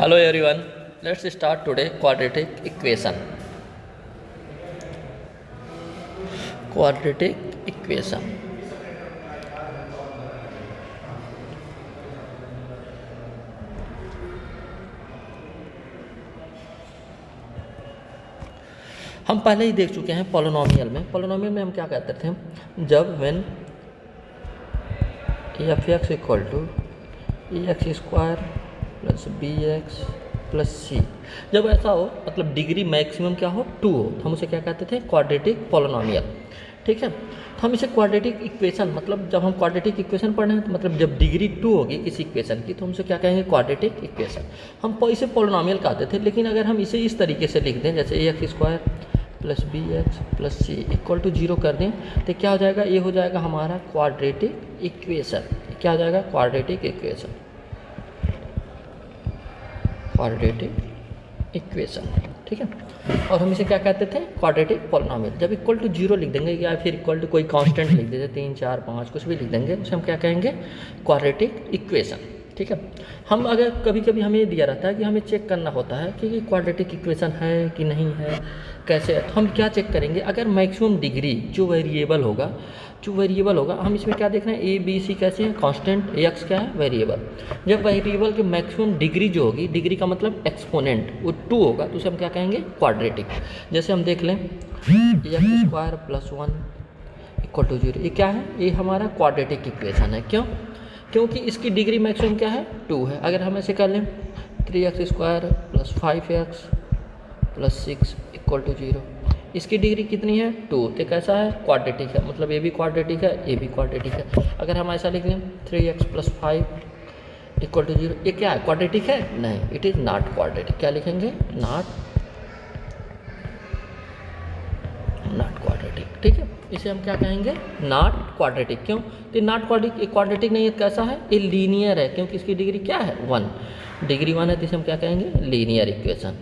Hello everyone, let's start today quadratic equation. Quadratic equation. हम पहले ही देख चुके हैं पॉलिनोमियल में हम क्या कहते थे, जब when f x equal to a x square plus b x plus c, जब ऐसा हो मतलब डिग्री मैक्सिमम क्या हो 2 हो, तो हम उसे क्या कहते थे, क्वाड्रेटिक पॉलिनोमियल। ठीक है, तो हम इसे क्वाड्रेटिक इक्वेशन, मतलब जब हम क्वाड्रेटिक इक्वेशन पढ़ रहे हैं तो मतलब जब डिग्री 2 होगी किसी इक्वेशन की तो हम उसे क्या कहेंगे, क्वाड्रेटिक इक्वेशन। हम इसे पॉलिनोमियल कहते थे, लेकिन अगर हम इसे इस तरीके से लिख दें जैसे a x square plus b x plus c equal to 0 कर दें तो क्या हो जाएगा, ये हो जाएगा हमारा क्वाड्रेटिक इक्वेशन। क्या हो जाएगा, क्वाड्रेटिक इक्वेशन, क्वाड्रेटिक इक्वेशन। ठीक है, और हम इसे क्या कहते थे, क्वाड्रेटिक पॉलिनोमियल। जब इक्वल टू 0 लिख देंगे या फिर इक्वल टू कोई कांस्टेंट लिख देंगे 3 4 5 कुछ भी लिख देंगे, उसे हम क्या कहेंगे, क्वाड्रेटिक इक्वेशन। ठीक है, हम अगर कभी कभी हमें ये दिया रहता है कि हमें चेक करना होता है कि क्वाड्रेटिक इक्वेशन है कि नहीं है, कैसे है, तो हम क्या चेक करेंगे, अगर मैक्सिमम डिग्री जो वेरिएबल होगा हम इसमें क्या देख रहे हैं, ए बी सी कैसे हैं, कांस्टेंट, एक्स क्या है, वेरिएबल। जब वेरिएबल की मैक्सिमम डिग्री जो होगी, डिग्री का मतलब एक्सपोनेंट, वो 2 होगा तो उसे हम क्या कहेंगे, क्वाड्रेटिक। जैसे हम देख लें x square plus 1 equal to 0, ये क्या है, ये हमारा क्वाड्रेटिक इक्वेशन है। क्यों, क्योंकि इसकी डिग्री मैक्सिमम क्या है, 2 है। अगर हम ऐसे कर लें 3x square plus 5x plus 6 equal to 0, इसकी डिग्री कितनी है, 2, तो कैसा है, क्वाड्रेटिक है, मतलब ये भी क्वाड्रेटिक है, ये भी क्वाड्रेटिक है। अगर हम ऐसा लिख लें 3x प्लस 5 इक्वल टू 0, ये क्या है, क्वाड्रेटिक है, नहीं, इट इज़ नॉट क्वाड्रेटिक। क्या लिखेंगे, नॉट क्वाड्रेटिक। ठीक है, इसे हम क्या कहेंगे, नॉट क्वाड्रेटिक। क्यों, तो नॉट क्वाड्रेटिक नहीं है, कैसा है, ये लीनियर है, क्योंकि इसकी डिग्री क्या है, 1, डिग्री 1 है, तो इसे हम क्या कहेंगे, लीनियर इक्वेशन,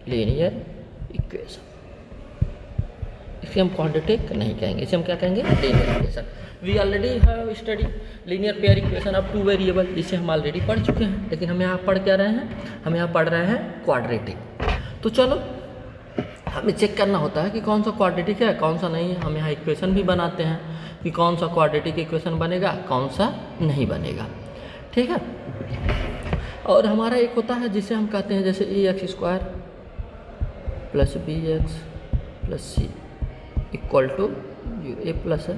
लीनियर इक्वेशन। इसे हम क्वाड्रेटिक नहीं कहेंगे, इसे हम क्या कहेंगे, linear equation. We already have study linear pair equation of 2 variable, जिसे हम ऑलरेडी पढ़ चुके हैं, लेकिन हम यहाँ पढ़ क्या रहे हैं, हम यहाँ पढ़ रहे हैं क्वाड्रेटिक। तो चलो हमें चेक करना होता है कि कौन सा क्वाड्रेटिक है, कौन सा नहीं है। हम यहाँ इक्वेशन भी बनाते हैं कि कौन सा क्वाड्रेटिक इक्वेशन बनेगा, कौन सा नहीं बनेगा। ठीक है, और हमारा एक होता है जिसे हम कहते हैं जैसे a x square plus b x plus c equal to 0, a plus है,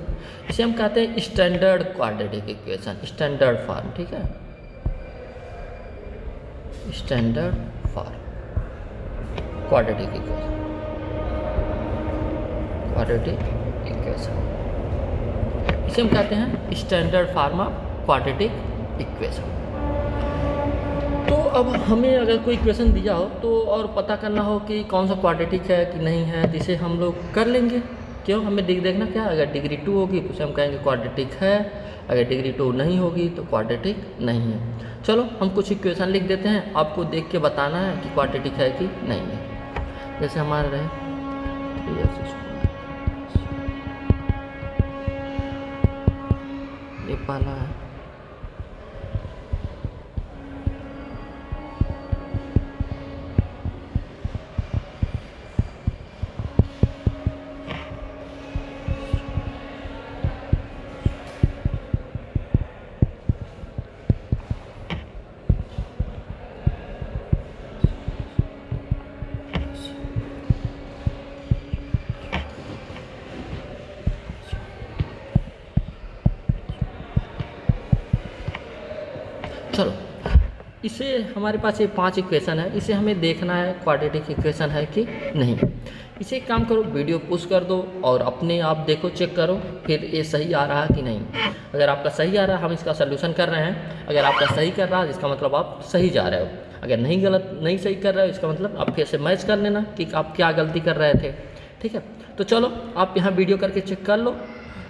इसे हम कहते हैं standard quadratic equation, standard form. ठीक है, standard form quadratic equation, quadratic equation, इसे हम कहते हैं standard form of quadratic equation. तो अब हमें अगर कोई इक्वेशन दिया हो तो और पता करना हो कि कौन सा क्वाड्रेटिक है कि नहीं है, जिसे हम लोग कर लेंगे। क्यों, हमें देखना क्या, अगर डिग्री 2 होगी तो उसे हम कहेंगे क्वाड्रेटिक है, अगर डिग्री 2 नहीं होगी तो क्वाड्रेटिक नहीं है। चलो हम कुछ इक्वेशन लिख देते हैं, आपको देख के बताना है कि क्वाड्रेटिक है कि नहीं है। जैसे हमारा रहे 3x ये पहला है, चलो इसे हमारे पास ये 5 इक्वेशन है, इसे हमें देखना है क्वाड्रेटिक इक्वेशन है कि नहीं। इसे एक काम करो, वीडियो पुश कर दो और अपने आप देखो, चेक करो फिर ये सही आ रहा है कि नहीं। अगर आपका सही आ रहा है हम इसका सलूशन कर रहे हैं, अगर आपका सही कर रहा है इसका मतलब आप सही जा रहे हो, अगर नहीं सही कर रहे हो इसका मतलब आप फिर से मैच कर लेना कि आप क्या गलती कर रहे थे। ठीक है, तो चलो आप यहाँ वीडियो करके चेक कर लो,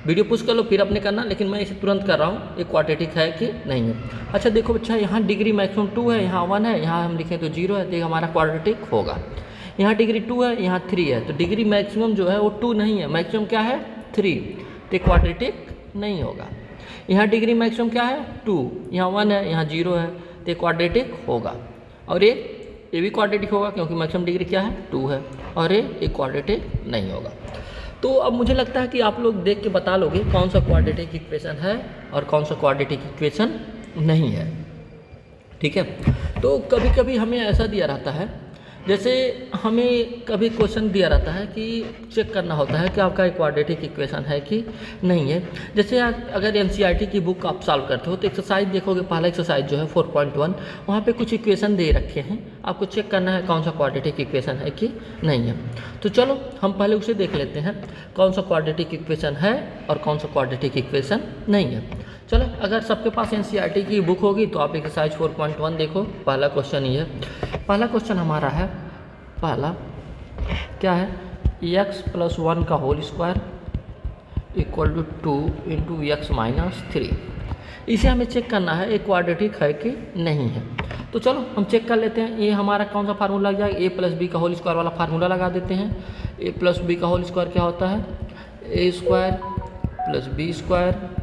वीडियो पुश कर लो फिर अपने करना, लेकिन मैं इसे तुरंत कर रहा हूँ, ये क्वाड्रेटिक है कि नहीं है। अच्छा देखो बच्चा, यहाँ डिग्री मैक्सिमम 2 है, यहाँ 1 है, यहाँ हम लिखें तो 0 है, तो ये हमारा क्वाड्रेटिक होगा। यहाँ डिग्री 2 है, यहाँ 3 है, तो डिग्री मैक्सिमम जो है वो 2 नहीं है, मैक्सिमम क्या है 3, तो क्वाड्रेटिक नहीं होगा। यहाँ डिग्री मैक्सिमम क्या है 2, यहाँ 1 है, यहाँ 0 है, तो क्वाड्रेटिक होगा। और ये भी क्वाड्रेटिक होगा क्योंकि मैक्सिमम डिग्री क्या है 2 है, और ये क्वाड्रेटिक नहीं होगा। तो अब मुझे लगता है कि आप लोग देख के बता लोगे कौन सा क्वाड्रेटिक इक्वेशन है और कौन सा क्वाड्रेटिक इक्वेशन नहीं है, ठीक है। तो कभी कभी हमें ऐसा दिया रहता है, जैसे हमें कभी क्वेश्चन दिया रहता है कि चेक करना होता है कि आपका एक क्वाड्रेटिक इक्वेशन है कि नहीं है। जैसे अगर एनसीईआरटी की बुक आप सॉल्व करते हो तो एक्सरसाइज देखोगे, पहला एक्सरसाइज जो है 4.1, वहाँ पे कुछ इक्वेशन दे रखे हैं, आपको चेक करना है कौन सा क्वाड्रेटिक इक्वेशन है कि नहीं है। तो चलो हम पहले उसे देख लेते हैं, कौन सा क्वाड्रेटिक इक्वेशन है और कौन सा क्वाड्रेटिक इक्वेशन नहीं है। चलो, अगर सबके पास एनसीईआरटी की बुक होगी तो आप एक्सरसाइज 4.1 देखो। पहला क्वेश्चन ये है, पहला क्वेश्चन हमारा है, पहला क्या है, x + 1 का whole square equal to 2 into x minus 3। इसे हमें चेक करना है एक क्वाड्रेटिक है कि नहीं है। तो चलो हम चेक कर लेते हैं। ये हमारा कौन सा फार्मूला लग जाएगा, a + b का होल स्क्वायर वाला फार्मूला लगा देते हैं। a + b का होल स्क्वायर क्या होता है, a² + b²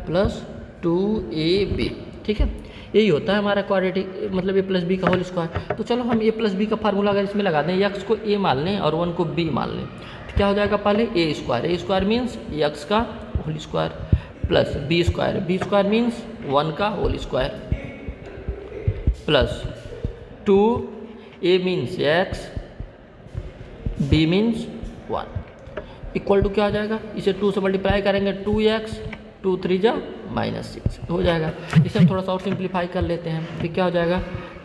+ 2ab, ठीक है। यही होता है हमारा क्वाड्रेटिक, मतलब a + b का होल स्क्वायर। तो चलो हम a + b का फार्मूला अगर इसमें लगा दें, x को a मान लें और 1 को b मान लें, तो क्या हो जाएगा, पहले a² मीन्स x का whole square plus b² means 1 का whole square plus 2a means x, b means 1 equal to क्या हो जाएगा, इसे 2 से मल्टीप्लाई करेंगे 2x, 2 3 जा -6 हो जाएगा। इसे हम थोड़ा सा और सिंप्लीफाई कर लेते हैं, फिर क्या हो जाएगा,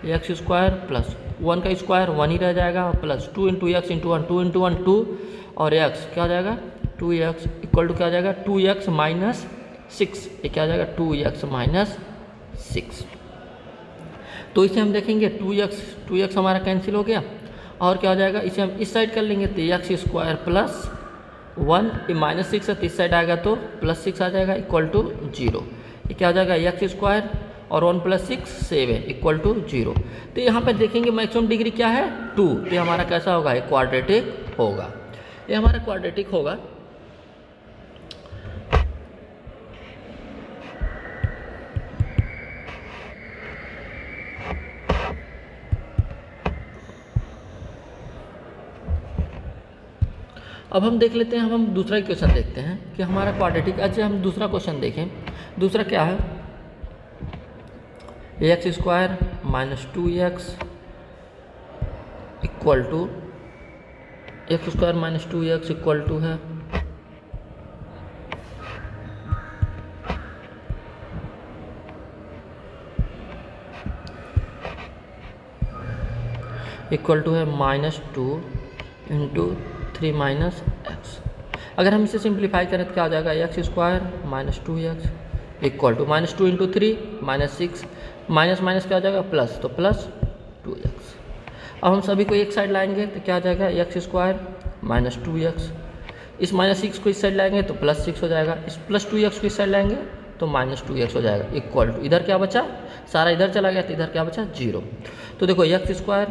x² प्लस 1 का स्क्वायर 1 ही रह जाएगा प्लस 2 × x × 1, 2 × 1 2, और x क्या हो जाएगा 2x इक्वल टू क्या हो जाएगा 2x - 6, ये क्या हो जाएगा 2x - 6। तो इसे हम देखेंगे 2x हमारा कैंसिल हो गया, और क्या हो जाएगा, इसे हम इस साइड कर लेंगे तो x² प्लस 1 -6 है, तो इस साइड आएगा तो +6 आ जाएगा इक्वल टू 0। ये क्या हो जाएगा x² और 1 + 6 7 इक्वल टू 0। तो यहाँ पर देखेंगे मैक्सिमम डिग्री क्या है 2, तो ये हमारा कैसा होगा, ये क्वाड्रेटिक होगा, ये हमारा क्वाड्रेटिक होगा। अब हम देख लेते हैं, हम दूसरा इक्वेशन देखते हैं कि हमारा क्वाड्रेटिक। अच्छा, हम दूसरा क्वेश्चन देखें। दूसरा क्या है, x² - 2x equal to x² - 2x equal to है -2 × 3 - x। अगर हम इसे सिंप्लीफाई करें तो क्या हो जाएगा, x² - 2x equal to -2 × 3 -6, minus minus क्या हो जाएगा प्लस, तो प्लस 2x। अब हम सभी को एक साइड लाएंगे तो क्या हो जाएगा, x² - 2x, इस -6 को इस साइड लाएंगे तो +6 हो जाएगा, इस +2x को इस साइड लाएंगे तो -2x हो जाएगा इक्वल टू, इधर क्या बचा, सारा इधर चला गया तो इधर क्या बचा 0। तो देखो x²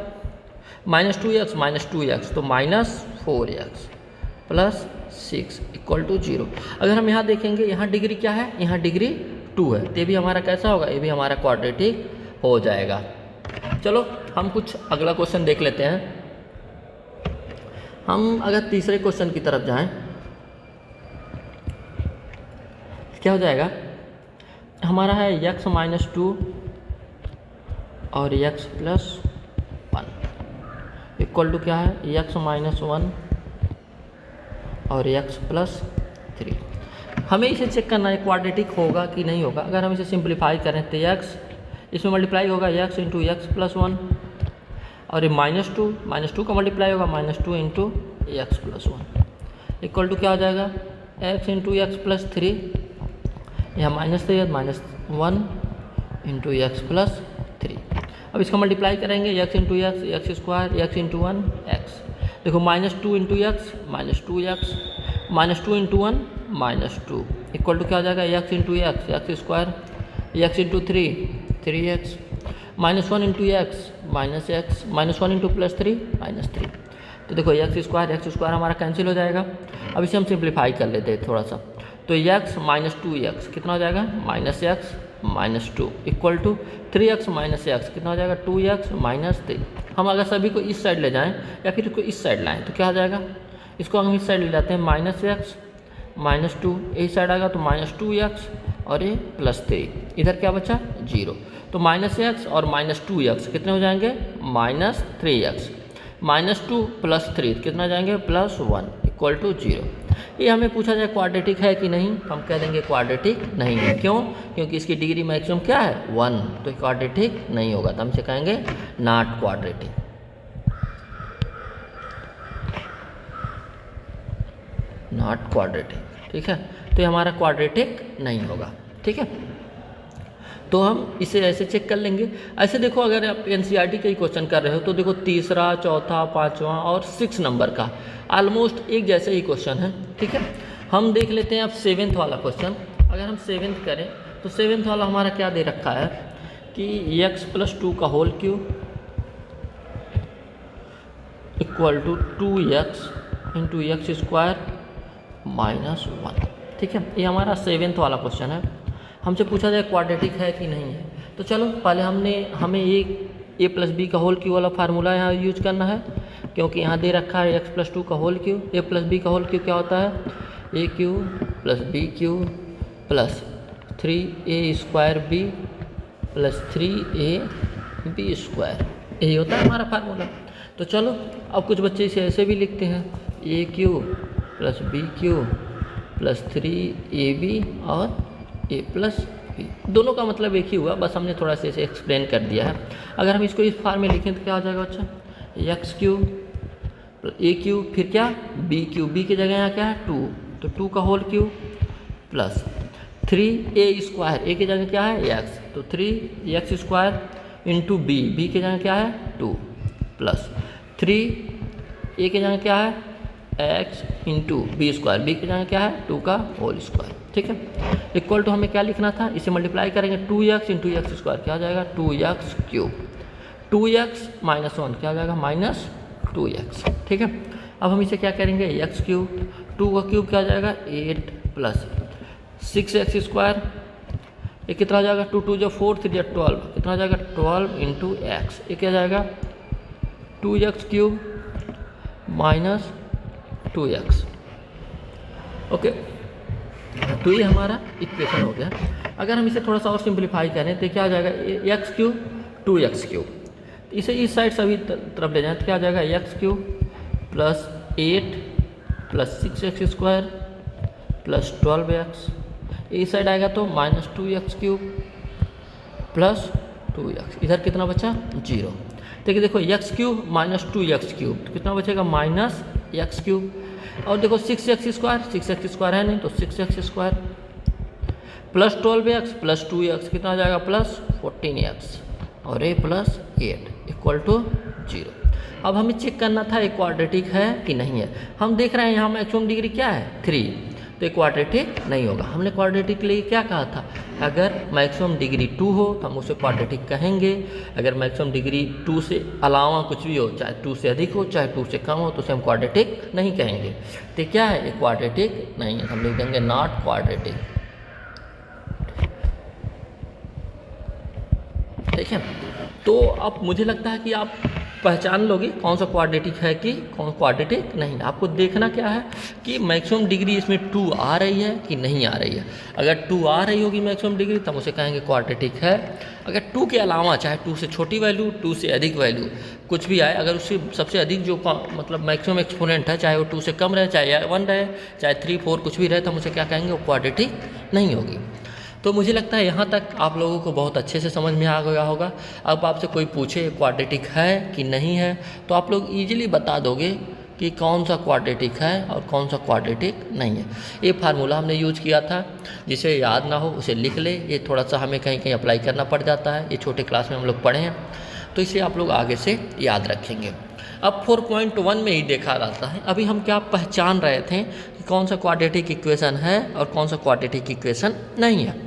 -2x - 2x तो -4x प्लस 6 इक्वल टू 0। अगर हम यहाँ देखेंगे, यहाँ डिग्री क्या है, यहाँ डिग्री 2 है, तो ये भी हमारा कैसा होगा, ये भी हमारा क्वाड्रेटिक हो जाएगा। चलो हम कुछ अगला क्वेश्चन देख लेते हैं। हम अगर तीसरे क्वेश्चन की तरफ जाएं, क्या हो जाएगा, हमारा है x - 2 और x + 1 इक्वल टू क्या है, x - 1 और x + 3। हमें इसे चेक करना है क्वाड्रेटिक होगा कि नहीं होगा। अगर हम इसे सिंप्लीफाई करें तो x इसमें मल्टीप्लाई होगा x × x + 1, और ये -2 का मल्टीप्लाई होगा -2 × x + 1 इक्वल टू क्या हो जाएगा, x × x + 3, यहाँ -3 है, -1 × x + 3। अब इसका मल्टीप्लाई करेंगे x × x, x² x × 1 x। देखो -2 × x -2x, -2 × 1 -2 इक्वल टू क्या हो जाएगा, x × x x² x × 3 3x, -1 × x -x, -1 × +3 -3। तो देखो x² हमारा कैंसिल हो जाएगा। अब इसे हम सिंप्लीफाई कर लेते हैं थोड़ा सा, तो x - 2x कितना हो जाएगा, -x -2 equal to 3x minus x कितना हो जाएगा 2x माइनस 3। हम अगर सभी को इस साइड ले जाएं या फिर इसको इस साइड लाएं तो क्या आ जाएगा, इसको हम इस साइड ले जाते हैं -x -2, इस साइड आएगा तो -2x और ये +3, इधर क्या बचा 0। तो -x और -2x कितने हो जाएंगे -3x, -2 + 3 कितना हो जाएंगे +1 इक्वल टू 0। ये हमें पूछा जाए क्वाड्रेटिक है कि नहीं, हम कह देंगे क्वाड्रेटिक नहीं है। क्यों? क्योंकि इसकी डिग्री मैक्सिमम क्या है 1, तो क्वाड्रेटिक नहीं होगा, तो हमसे कहेंगे नॉट क्वाड्रेटिक। नॉट क्वाड्रेटिक, ठीक है, तो ये हमारा क्वाड्रेटिक नहीं होगा। ठीक है, तो हम इसे ऐसे चेक कर लेंगे। ऐसे देखो, अगर आप एनसीईआरटी का ही क्वेश्चन कर रहे हो तो देखो तीसरा, चौथा, पाँचवा और 6 नंबर का ऑलमोस्ट एक जैसे ही क्वेश्चन है। ठीक है, हम देख लेते हैं अब 7th वाला क्वेश्चन। अगर हम 7th करें तो 7th वाला हमारा क्या दे रखा है कि x + 2 का whole cube equal to 2x into x² -1। ठीक है, ये हमारा 7th वाला क्वेश्चन है। हमसे पूछा जाए क्वाड्रेटिक है कि नहीं है, तो चलो पहले हमें a + b का होल क्यूब वाला फार्मूला यहाँ यूज करना है, क्योंकि यहाँ दे रखा है x + 2 का होल क्यूब। a + b का होल क्यूब क्या होता है a³ + b³ + 3a² b + 3ab², यही होता है हमारा फार्मूला। तो चलो अब कुछ बच्चे इसे ऐसे भी लिखते हैं a³ + b³ + 3ab और a + b, दोनों का मतलब एक ही हुआ, बस हमने थोड़ा सा इसे एक्सप्लेन कर दिया है। अगर हम इसको इस फॉर्म में लिखें तो क्या हो जाएगा बच्चा x³ a³ फिर क्या b³ b की जगह यहाँ क्या है 2, तो 2 का whole cube plus 3a² a की जगह क्या है x, तो 3x² इंटू b की जगह क्या है 2 प्लस 3a की जगह क्या है x इंटू b² b की जगह क्या है 2 का होल स्क्वायर। ठीक है, इक्वल टू हमें क्या लिखना था, इसे मल्टीप्लाई करेंगे 2x इंटू x² क्या हो जाएगा 2x³, 2x - 1 क्या हो जाएगा -2x। ठीक है, अब हम इसे क्या करेंगे x³, 2 का क्यूब क्या हो जाएगा 8 प्लस 6x², ये कितना हो जाएगा 2 2 जो 4 3 12, कितना हो जाएगा 12 इंटू x, ये क्या जाएगा 2x³ -2x। ओके, तो ये हमारा इक्वेशन हो गया। अगर हम इसे थोड़ा सा और सिंप्लीफाई करें तो क्या आ जाएगा x³ 2x³, इसे इस साइड सभी तरफ ले जाएं तो क्या आ जाएगा x³ + 8 + 6x² + 12x, इस साइड आएगा तो -2x³ + 2x, इधर कितना बचा 0। देखिए देखो x³ -2x³ तो कितना बचेगा -x³ और देखो 6x² है नहीं तो 6x² प्लस 12x + 2x कितना आ जाएगा +14x और a + 8 इक्वल टू 0। अब हमें चेक करना था ये क्वाड्रेटिक है कि नहीं है। हम देख रहे हैं यहाँ मैक्सिमम डिग्री क्या है 3, तो ये क्वाड्रेटिक नहीं होगा। हमने क्वाड्रेटिक के लिए क्या कहा था, अगर मैक्सिमम डिग्री 2 हो तो हम उसे क्वाड्रेटिक कहेंगे, अगर मैक्सिमम डिग्री 2 से अलावा कुछ भी हो, चाहे 2 से अधिक हो चाहे 2 से कम हो, तो उसे हम क्वाड्रेटिक नहीं कहेंगे। तो क्या है ये क्वाड्रेटिक नहीं है, हम लिख देंगे नॉट क्वाड्रेटिक। ठीक है, तो अब मुझे लगता है कि आप पहचान लोगे कौन सा क्वाड्रेटिक है कि कौन क्वाड्रेटिक नहीं है। आपको देखना क्या है कि मैक्सिमम डिग्री इसमें 2 आ रही है कि नहीं आ रही है। अगर 2 आ रही होगी मैक्सिमम डिग्री तब उसे कहेंगे क्वाड्रेटिक है। अगर 2 के अलावा चाहे 2 से छोटी वैल्यू 2 से अधिक वैल्यू कुछ भी आए, अगर उससे सबसे अधिक जो मतलब मैक्सिमम एक्सपोनेंट है चाहे वो 2 से कम रहे, चाहे 1 रहे, चाहे 3 4 कुछ भी रहे, तो हम उसे क्या कहेंगे वो क्वाड्रेटिक नहीं होगी। तो मुझे लगता है यहाँ तक आप लोगों को बहुत अच्छे से समझ में आ गया होगा। अब आपसे कोई पूछे क्वाड्रेटिक है कि नहीं है तो आप लोग इजीली बता दोगे कि कौन सा क्वाड्रेटिक है और कौन सा क्वाड्रेटिक नहीं है। ये फार्मूला हमने यूज किया था, जिसे याद ना हो उसे लिख ले। ये थोड़ा सा हमें कहीं कहीं अप्लाई करना पड़ जाता है, ये छोटे क्लास में हम लोग पढ़े हैं, तो इसे आप लोग आगे से याद रखेंगे। अब 4.1 में ही देखा जाता है, अभी हम क्या पहचान रहे थे कि कौन सा क्वाड्रेटिक इक्वेशन है और कौन सा क्वाड्रेटिक इक्वेशन नहीं है।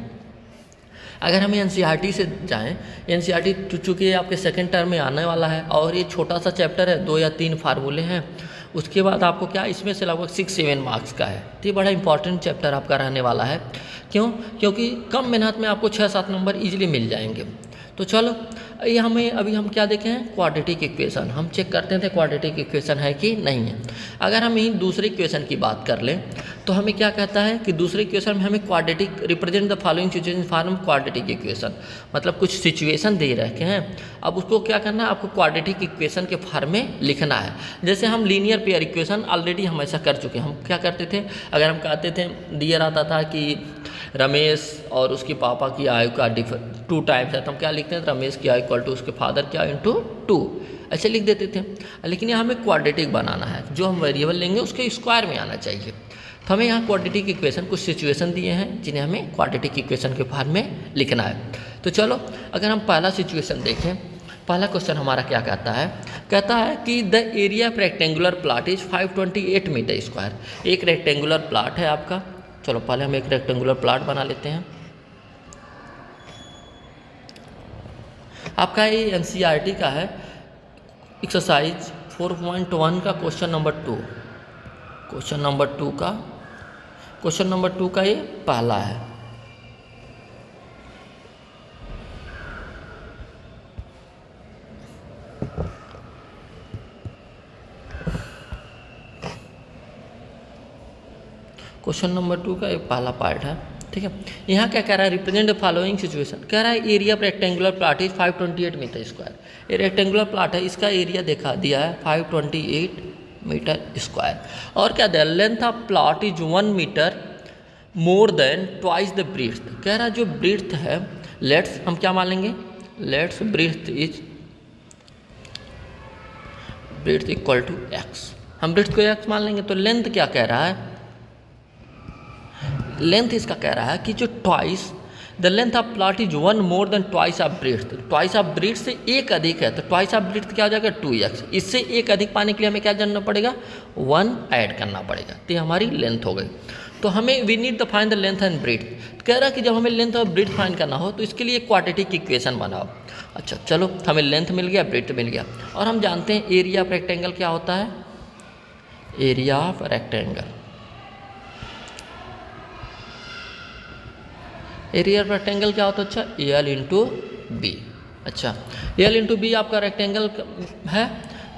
अगर हम एनसीईआरटी से जाएं, एनसीईआरटी चूँकि आपके सेकंड टर्म में आने वाला है और ये छोटा सा चैप्टर है, 2 या 3 फार्मूले हैं, उसके बाद आपको क्या इसमें से लगभग 6-7 मार्क्स का है। तो ये बड़ा इंपॉर्टेंट चैप्टर आपका रहने वाला है। क्यों? क्योंकि कम मेहनत में आपको 6-7 नंबर ईजिली मिल जाएंगे। तो चलो ये हमें अभी हम क्या देखें हैं, क्वाड्रेटिक इक्वेशन। हम चेक करते थे क्वाड्रेटिक इक्वेशन है कि नहीं है। अगर हम यही दूसरे इक्वेशन की बात कर लें तो हमें क्या कहता है कि दूसरे इक्वेशन में हमें quadratic represent the following situation form quadratic equation, मतलब कुछ सिचुएशन दे रखे हैं, अब उसको क्या करना है, आपको क्वाड्रेटिक इक्वेशन के फॉर्म में लिखना है। जैसे हम लीनियर पेयर इक्वेशन ऑलरेडी हम ऐसा कर चुके हैं। हम क्या करते थे, अगर हम कहते थे दिया रहता था कि रमेश और उसके पापा की आयु का 2 टाइम्स है, तो हम क्या लिखते हैं, रमेश की आयु इक्वल टू उसके फादर की आयु इंटू 2 ऐसे लिख देते थे। लेकिन यहाँ हमें क्वाड्रेटिक बनाना है, जो हम वेरिएबल लेंगे उसके स्क्वायर में आना चाहिए। तो हमें यहाँ क्वाड्रेटिक इक्वेशन कुछ सिचुएशन दिए हैं जिन्हें हमें क्वाड्रेटिक इक्वेशन के फॉर्म में लिखना है। तो चलो अगर हम पहला सिचुएशन देखें, पहला क्वेश्चन हमारा क्या कहता है कि the area of rectangular plot is 528 metre square. एक रेक्टेंगुलर प्लॉट है आपका। चलो पहले हम एक रेक्टेंगुलर प्लॉट बना लेते हैं। आपका ये एनसीईआरटी का है, एक्सरसाइज 4.1 का क्वेश्चन नंबर 2। क्वेश्चन नंबर 2 का ये पहला है। क्वेश्चन नंबर 2 का एक पहला पार्ट है, ठीक है। यहाँ क्या कह रहा है, रिप्रेजेंट द फॉलोइंग सिचुएशन। कह रहा है area of rectangular plot is 528 metre square. ये रेक्टेंगुलर प्लॉट है, इसका एरिया दिया है 528 मीटर स्क्वायर। और क्या दिया, length of plot is 1 metre more than twice the breadth. कह रहा है जो ब्रीथ है, लेट्स हम क्या मान लेंगे, let's breadth equal to x. हम ब्रीथ को एक्स मान लेंगे। तो लेंथ क्या कह रहा है, लेंथ इसका कह रहा है कि जो twice the length of plot is 1 more than twice of breath. Twice of breath से एक अधिक है, तो ट्वाइस ऑफ ब्रीथ क्या हो जाएगा 2x। इससे एक अधिक पाने के लिए हमें क्या जानना पड़ेगा, 1 ऐड करना पड़ेगा। तो ये हमारी लेंथ हो गई। तो हमें we need the find the length and breadth. कह रहा है कि जब हमें लेंथ और ब्रीथ फाइंड करना हो तो इसके लिए क्वाड्रेटिक इक्वेशन बनाओ। अच्छा चलो, हमें लेंथ मिल गया, ब्रीथ मिल गया, और हम जानते हैं एरिया ऑफ रेक्टेंगल क्या होता है, area of rectangle, area of rectangle क्या होता है, अच्छा एल इंटू बी। अच्छा एल इंटू बी आपका रेक्टेंगल है,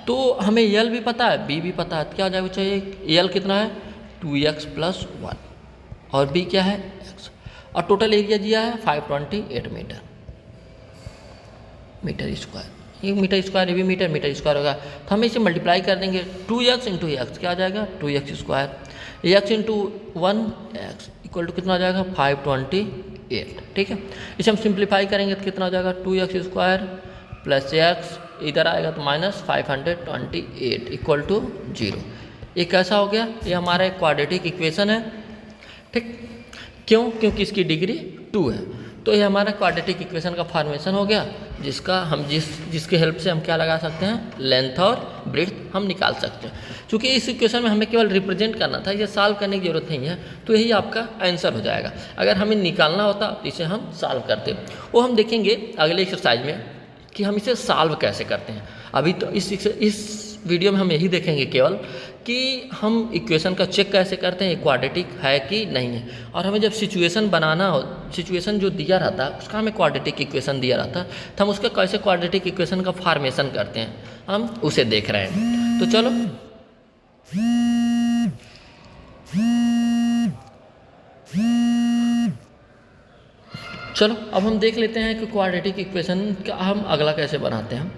तो हमें एल भी पता है, बी भी पता है। क्या हो जाएगा, चाहिए एल कितना है 2x + 1 और बी क्या है x, और टोटल एरिया दिया है 528 मीटर स्क्वायर। ये मीटर स्क्वायर, ये भी मीटर स्क्वायर होगा, तो हम इसे मल्टीप्लाई कर देंगे। 2x इंटू एक्स क्या आ जाएगा 2x स्क्वायर, x इंटू 1x इक्वल टू कितना आ जाएगा 528। ठीक है, इसे हम सिंप्लीफाई करेंगे तो कितना हो जाएगा 2x स्क्वायर प्लस x इधर आएगा तो -528 इक्वल टू 0। ये कैसा हो गया, ये हमारा एक क्वाड्रेटिक इक्वेशन है। ठीक, क्यों, क्योंकि इसकी डिग्री 2 है। तो ये हमारा क्वाड्रेटिक इक्वेशन का फॉर्मेशन हो गया, जिसका हम जिसके हेल्प से हम क्या लगा सकते हैं, लेंथ और ब्रेड्थ हम निकाल सकते हैं। क्योंकि इस इक्वेशन में हमें केवल रिप्रेजेंट करना था, इसे सॉल्व करने की जरूरत नहीं है, तो यही आपका आंसर हो जाएगा। अगर हमें निकालना होता तो इसे हम सॉल्व करते, वो हम देखेंगे अगले एक्सरसाइज में कि हम इसे सॉल्व कैसे करते हैं। अभी तो इस वीडियो में हम यही देखेंगे केवल कि हम इक्वेशन का चेक कैसे करते हैं, क्वाड्रेटिक है कि नहीं है। और हमें जब सिचुएशन बनाना हो, सिचुएशन जो दिया रहता है उसका हमें क्वाड्रेटिक इक्वेशन दिया रहता है, तो हम उसका कैसे क्वाड्रेटिक इक्वेशन का फॉर्मेशन करते हैं, हम उसे देख रहे हैं। तो चलो अब हम देख लेते हैं कि क्वाड्रेटिक इक्वेशन का हम अगला कैसे बनाते हैं।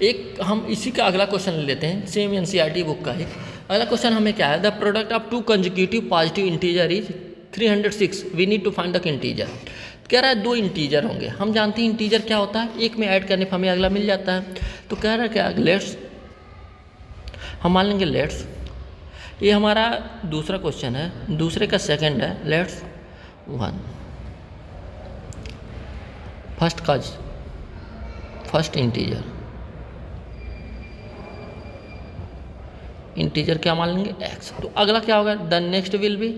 एक हम इसी का अगला क्वेश्चन ले लेते हैं, सेम एनसीईआरटी बुक का ही। अगला क्वेश्चन हमें क्या है, the product of 2 consecutive positive integer is 306, we need to find the integer. कह रहा है 2 इंटीजर होंगे, हम जानते हैं इंटीजर क्या होता है, एक में ऐड करने पर हमें अगला मिल जाता है। तो कह रहा है क्या, लेट्स हम मान लेंगे लेट्स, ये हमारा दूसरा क्वेश्चन है, दूसरे का सेकेंड है, लेट्स 1 फर्स्ट इंटीजर क्या मान लेंगे x। तो अगला क्या होगा, द नेक्स्ट विल बी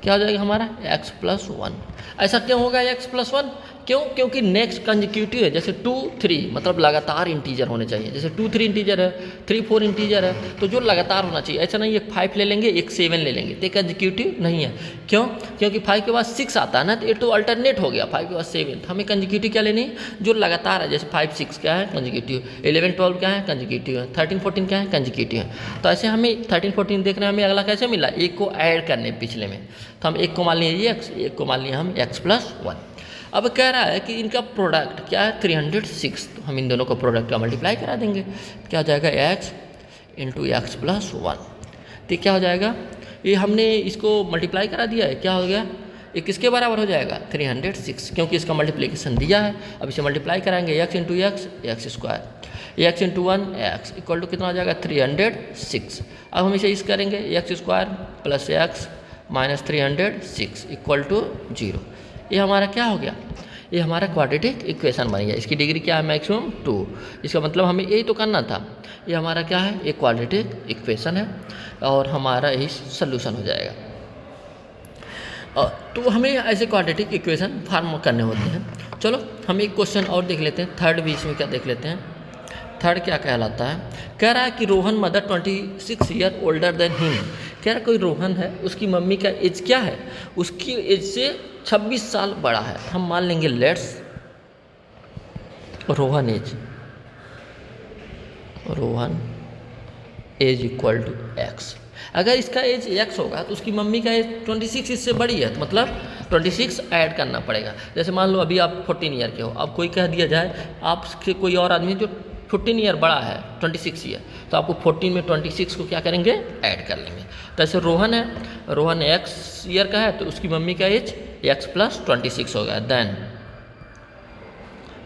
क्या हो जाएगा हमारा x + 1। ऐसा क्यों होगा x प्लस वन? क्यों? क्योंकि नेक्स्ट कंजिक्यूटिव है, जैसे 2 3 मतलब लगातार इंटीजर होने चाहिए, जैसे 2 3 इंटीजर है, 3 4 इंटीजर है, तो जो लगातार होना चाहिए। ऐसा नहीं एक 5 ले लेंगे एक 7 ले लेंगे तो कंजिक्यूटिव नहीं है। क्यों? क्योंकि 5 के बाद 6 आता है ना, तो ये तो अल्टरनेट हो गया 5 के बाद 7, तो हमें कंजिक्यूटिव क्या लेनी है? जो लगातार है, जैसे 5 6 क्या है? कंजिक्यूटिव। 11 12 क्या है? कंजिक्यूटिव है। 13 14 क्या है? कंजिक्यूटिव है। तो ऐसे हमें 13 14 देखना है, हमें अगला कैसे मिला? एक को ऐड करने पिछले में, तो हम एक को मान लिए x, एक को मान लिए हम x प्लस वन। अब कह रहा है कि इनका प्रोडक्ट क्या है? 306, तो हम इन दोनों को प्रोडक्ट का मल्टीप्लाई करा देंगे, क्या हो जाएगा? x into x plus one. तो क्या हो जाएगा? ये हमने इसको मल्टीप्लाई करा दिया है, क्या हो गया? ये किसके बराबर हो जाएगा? 306, क्योंकि इसका मल्टीप्लिकेशन दिया है। अब इसे मल्टीप्लाई कराएंगे, x into x x square, x into one x equal to कितना हो जाएगा? 306। अब हम इसे इस करेंगे, x square plus x minus 306 equal to 0। ये हमारा क्या हो गया? ये हमारा क्वाड्रेटिक इक्वेशन बन गया। इसकी डिग्री क्या है? मैक्सिमम 2। इसका मतलब हमें यही तो करना था। ये हमारा क्या है? एक क्वाड्रेटिक इक्वेशन है और हमारा यही सल्यूशन हो जाएगा। तो हमें ऐसे क्वाड्रेटिक इक्वेशन फार्म करने होते हैं। चलो हम एक क्वेश्चन और देख लेते हैं, थर्ड भी इसमें क्या देख लेते हैं। थर्ड क्या कहलाता है? कह रहा है कि Rohan mother 26 year older than him. कह रहा है कोई रोहन है, उसकी मम्मी का एज क्या है? उसकी एज से 26 साल बड़ा है। हम मान लेंगे let's Rohan age equal to x. अगर इसका एज x होगा तो उसकी मम्मी का एज 26 इससे बड़ी है, तो मतलब 26 ऐड करना पड़ेगा। जैसे मान लो अभी आप 14 ईयर के हो, अब कोई कह दिया जाए आपसे कोई और आदमी जो 14 ईयर बड़ा है 26 ईयर, तो आपको 14 में 26 को क्या करेंगे? ऐड कर लेंगे। तो ऐसे रोहन है, रोहन x ईयर का है तो उसकी मम्मी का एज x प्लस 26 होगा। देन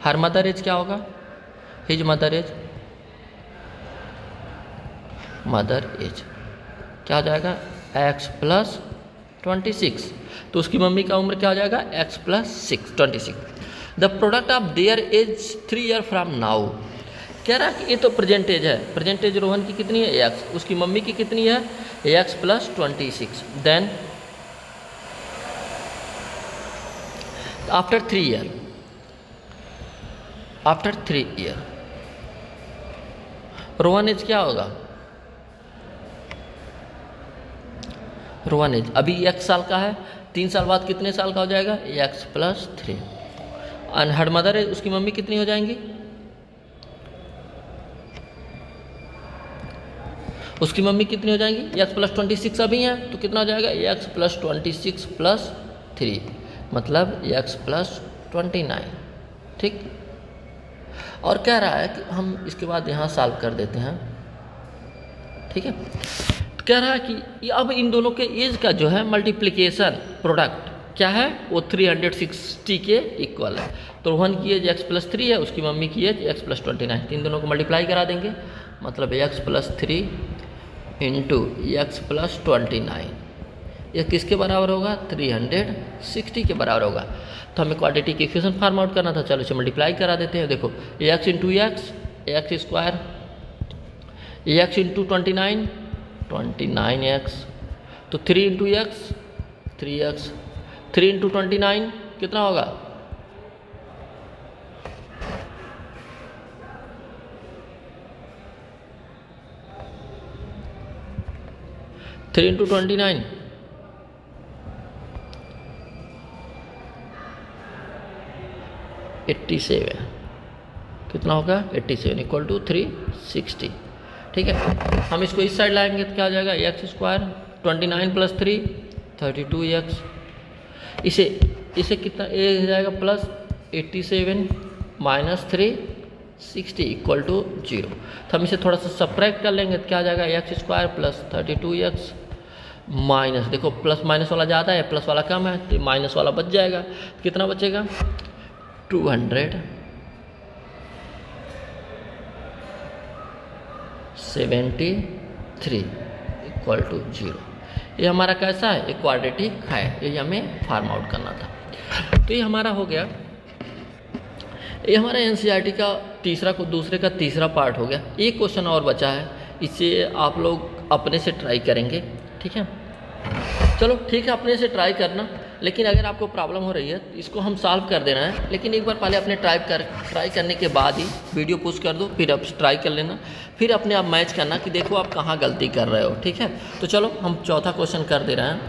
हर मदर एज क्या होगा? हिज मदर एज क्या हो जाएगा? x प्लस 26, तो उसकी मम्मी का उम्र क्या हो जाएगा? x plus 26। The product of their age 3 year from now. कह रहा है कि ये तो प्रेजेंट एज है, प्रेजेंट एज रोहन की कितनी है? x, उसकी मम्मी की कितनी है? x plus 26। Then after 3 year Rohan age क्या होगा? रोहन एज अभी x साल का है, 3 साल बाद कितने साल का हो जाएगा? x plus 3। And her mother age उसकी मम्मी कितनी हो जाएंगी? उसकी मम्मी कितनी हो जाएंगी? x प्लस 26 अभी है तो कितना हो जाएगा? x प्लस 26 प्लस 3 मतलब x प्लस 29। ठीक। और कह रहा है कि हम इसके बाद यहाँ सॉल्व कर देते हैं। ठीक है, तो कह रहा है कि अब इन दोनों के एज का जो है मल्टीप्लिकेशन प्रोडक्ट क्या है? वो 360 के इक्वल है। तो रोहन की एज x प्लस 3 है, उसकी मम्मी की एज x प्लस 29। इन दोनों को मल्टीप्लाई करा देंगे, मतलब x plus 3 into x plus 29, ये किसके बराबर होगा? 360 के बराबर होगा। तो हमें क्वाड्रेटिक इक्वेशन फार्म आउट करना था, चलो इसे मल्टीप्लाई करा देते हैं। देखो x into x square, x into 29x, तो 3 इंटू एक्स 3x, 3 इंटू 29 कितना होगा? 3 इंटू 29 87, कितना होगा? 87 इक्वल टू 360। ठीक है, हम इसको इस साइड लाएंगे तो क्या हो जाएगा? एक्स स्क्वायर 29 प्लस 3 32x, इसे कितना ए हो जाएगा? Plus 87 minus 360 equal to 0। तो हम इसे थोड़ा सा सब्ट्रैक्ट कर लेंगे तो क्या आ जाएगा? X square plus 32x minus, देखो प्लस माइनस वाला ज़्यादा है प्लस वाला कम है तो माइनस वाला बच जाएगा। कितना बचेगा? 273 इक्वल टू 0। ये हमारा कैसा है? एक क्वाड्रेटिक है, ये हमें फार्म आउट करना था। तो ये हमारा हो गया, ये हमारा एनसीईआरटी का दूसरे का तीसरा पार्ट हो गया। एक क्वेश्चन और बचा है, इसे आप लोग अपने से ट्राई करेंगे। ठीक है, चलो ठीक है, अपने से ट्राई करना। लेकिन अगर आपको प्रॉब्लम हो रही है तो इसको हम सॉल्व कर देना है, लेकिन एक बार पहले अपने ट्राई करने के बाद ही वीडियो पुश कर दो, फिर आप ट्राई कर लेना, फिर अपने आप मैच करना कि देखो आप कहाँ गलती कर रहे हो। ठीक है, तो चलो हम चौथा क्वेश्चन कर दे रहे हैं।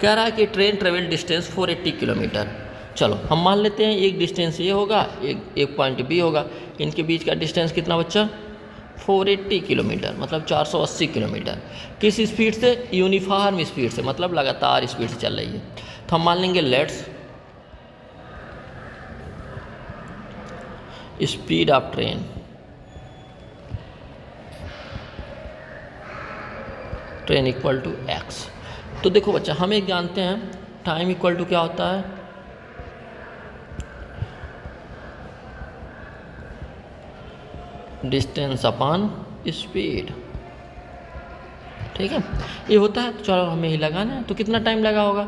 कह रहा है कि ट्रेन ट्रेवल डिस्टेंस 480 किलोमीटर। चलो हम मान लेते हैं एक डिस्टेंस ये होगा, एक पॉइंट बी होगा, इनके बीच का डिस्टेंस कितना बच्चा 480 किलोमीटर, मतलब 480 किलोमीटर। किस स्पीड से? यूनिफॉर्म स्पीड से, मतलब लगातार स्पीड से चल रही है। तो हम मान लेंगे let's speed of train equal to x. तो देखो बच्चा, हम एक जानते हैं टाइम इक्वल टू क्या होता है, डिस्टेंस अपॉन स्पीड। ठीक है, ये होता है। तो चलो हमें ही लगाना है, तो कितना टाइम लगा होगा?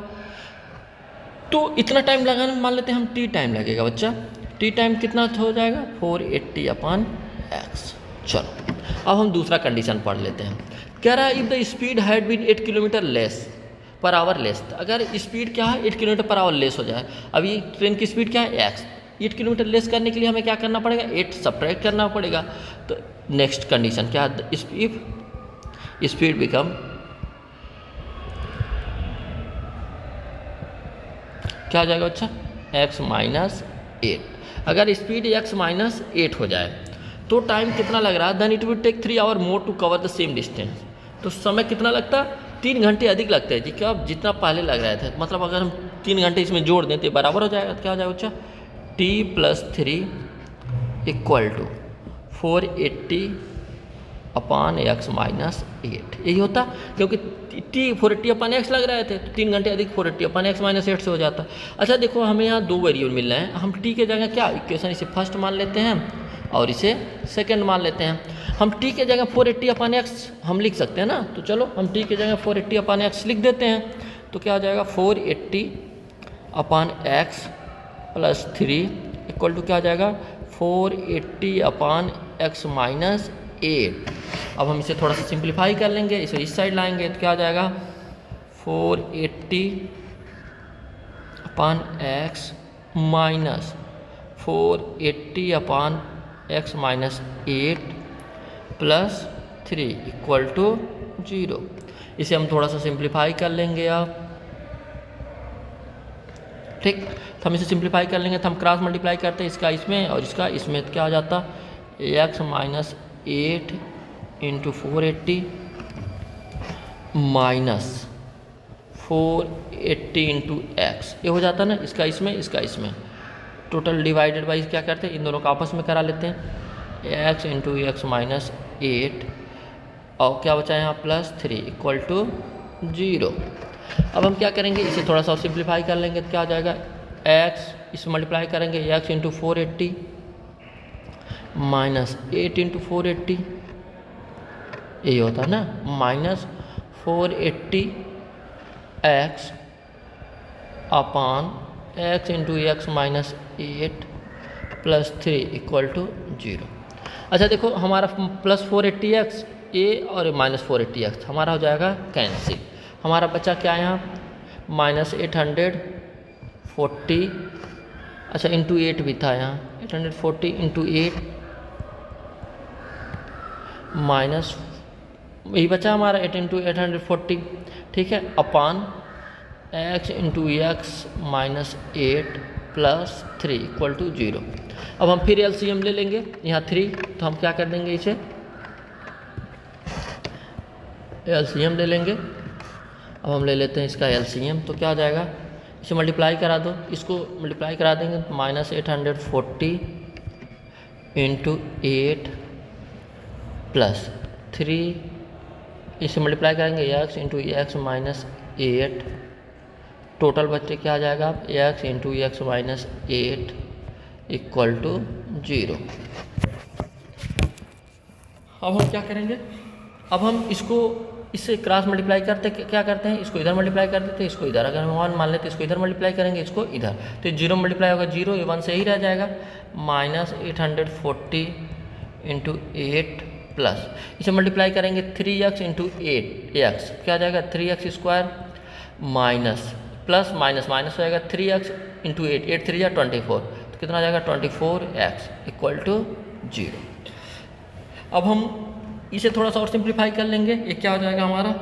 तो इतना टाइम लगाने में मान लेते हैं हम टी टाइम लगेगा बच्चा। टी टाइम कितना हो जाएगा 480 अपॉन एक्स। चलो अब हम दूसरा कंडीशन पढ़ लेते हैं। कह रहा है if the speed had been 8 kilometre less per hour less. अगर स्पीड क्या है 8 किलोमीटर पर आवर लेस हो जाए, अभी ट्रेन की स्पीड क्या है एक्स, 8 किलोमीटर लेस करने के लिए हमें क्या करना पड़ेगा 8 सब्ट्रैक्ट करना पड़ेगा। तो नेक्स्ट कंडीशन क्या है, इफ स्पीड बिकम क्या हो जाएगा अच्छा x माइनस 8। अगर स्पीड x माइनस 8 हो जाए तो टाइम कितना लग रहा है, then it will take 3 hour more to cover the same distance. तो समय कितना लगता है 3 घंटे अधिक लगता है जी, क्या जितना पहले लग रहे थे। मतलब अगर हम 3 घंटे इसमें जोड़ दें तो बराबर हो जाएगा। तो क्या हो जाएगा अच्छा t+3 equal to 480 upon x minus 8। यही होता, क्योंकि t 480 अपॉन x लग रहे थे तो 3 घंटे अधिक 480 अपॉन x माइनस 8 से हो जाता। अच्छा देखो हमें यहाँ 2 वेरिएबल मिल रहे हैं, हम t के जगह क्या इक्वेशन इसे फर्स्ट मान लेते हैं और इसे सेकंड मान लेते हैं। हम t के जगह 480 अपॉन x हम लिख सकते हैं ना, तो चलो हम t के जगह 480 अपॉन x लिख देते हैं। तो क्या हो जाएगा 480 upon x plus 3 equal to क्या हो जाएगा 480 अपॉन x माइनस 8। अब हम इसे थोड़ा सा सिंप्लीफाई कर लेंगे, इसे इस साइड लाएंगे तो क्या हो जाएगा 480 upon x minus 480 upon x minus 8 plus 3 equal to 0। इसे हम थोड़ा सा सिंप्लीफाई कर लेंगे अब। ठीक, तो हम इसे सिंप्लीफाई कर लेंगे तो हम क्रॉस मल्टीप्लाई करते हैं इसका इसमें और इसका इसमें, तो क्या हो जाता x minus 8 into 480 minus 480 into x, ये हो जाता ना इसका इसमें इसका इसमें। टोटल डिवाइडेड बाई क्या करते हैं इन दोनों को आपस में करा लेते हैं, x इंटू एक्स माइनस 8 और क्या बचा यहाँ प्लस 3 इक्वल टू 0। अब हम क्या करेंगे इसे थोड़ा सा और सिंप्लीफाई कर लेंगे तो क्या हो जाएगा x इसमें मल्टीप्लाई करेंगे x इंटू 480 माइनस 8 इंटू 480, यही होता है ना, minus 480 x upon x into x minus 8 plus 3 equal to 0। अच्छा देखो हमारा प्लस 480x ए और माइनस 480x हमारा हो जाएगा कैंसिल। हमारा बचा क्या है यहाँ माइनस 840, अच्छा इंटू 8 भी था यहाँ 840 इंटू 8 माइनस यही बचा हमारा 8 इंटू 840। ठीक है, upon x into x minus 8 plus 3 equal to 0। अब हम फिर एलसीएम ले लेंगे यहाँ 3, तो हम क्या कर देंगे इसे एलसीएम ले लेंगे। अब हम ले लेते हैं इसका एलसीएम, तो क्या आ जाएगा इसे मल्टीप्लाई करा दो, इसको मल्टीप्लाई करा देंगे तो माइनस 840 इंटू 8 प्लस 3, इसे मल्टीप्लाई करेंगे x into x minus 8, total बच्चे क्या आ जाएगा आप x into x minus 8 equal to 0। अब हम क्या करेंगे, अब हम इसको इससे क्रॉस मल्टीप्लाई करते क्या करते हैं, इसको इधर मल्टीप्लाई कर देते हैं, इसको इधर, अगर हम 1 मान लेते हैं इसको इधर मल्टीप्लाई करेंगे, इसको इधर, तो 0 मल्टीप्लाई होगा 0, ये 1 से ही रह जाएगा, माइनस 840 इंटू 8 प्लस इसे मल्टीप्लाई करेंगे 3x इंटू 8x, क्या आ जाएगा 3x square minus plus minus minus हो जाएगा 3x इंटू 8, 8 3 या 24, तो कितना आ जाएगा 24x इक्वल टू 0। अब हम इसे थोड़ा सा और सिंप्लीफाई कर लेंगे। ये क्या हो जाएगा हमारा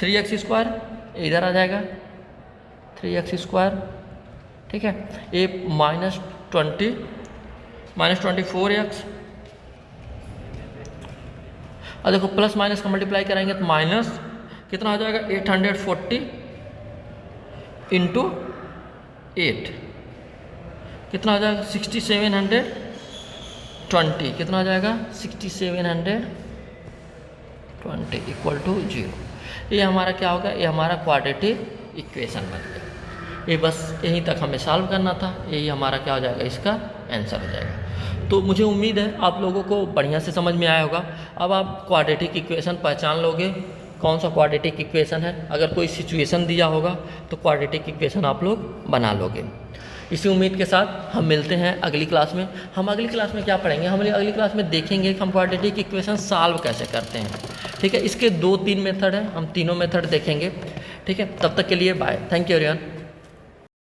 3x स्क्वायर, इधर आ जाएगा 3x स्क्वायर, ठीक है। ये -24x, और देखो प्लस माइनस का मल्टीप्लाई कराएंगे तो माइनस कितना हो जाएगा 840 इंटू 8, कितना हो जाएगा 6720, कितना हो जाएगा 6720 इक्वल टू 0। ये हमारा क्या होगा, ये हमारा क्वाड्रेटिक इक्वेशन बन गया। ये बस यहीं तक हमें सॉल्व करना था, यही हमारा क्या हो जाएगा, इसका आंसर हो जाएगा। तो मुझे उम्मीद है आप लोगों को बढ़िया से समझ में आया होगा। अब आप क्वाड्रेटिक इक्वेशन पहचान लोगे कौन सा क्वाड्रेटिक इक्वेशन है। अगर कोई सिचुएशन दिया होगा तो क्वाड्रेटिक इक्वेशन आप लोग बना लोगे। इसी उम्मीद के साथ हम मिलते हैं अगली क्लास में। हम अगली क्लास में क्या पढ़ेंगे, हम अगली क्लास में देखेंगे कि हम क्वाड्रेटिक इक्वेशन सॉल्व कैसे करते हैं, ठीक है। इसके 2-3 मेथड हैं, हम तीनों मेथड देखेंगे, ठीक है। तब तक के लिए बाय, थैंक यू एवरीवन।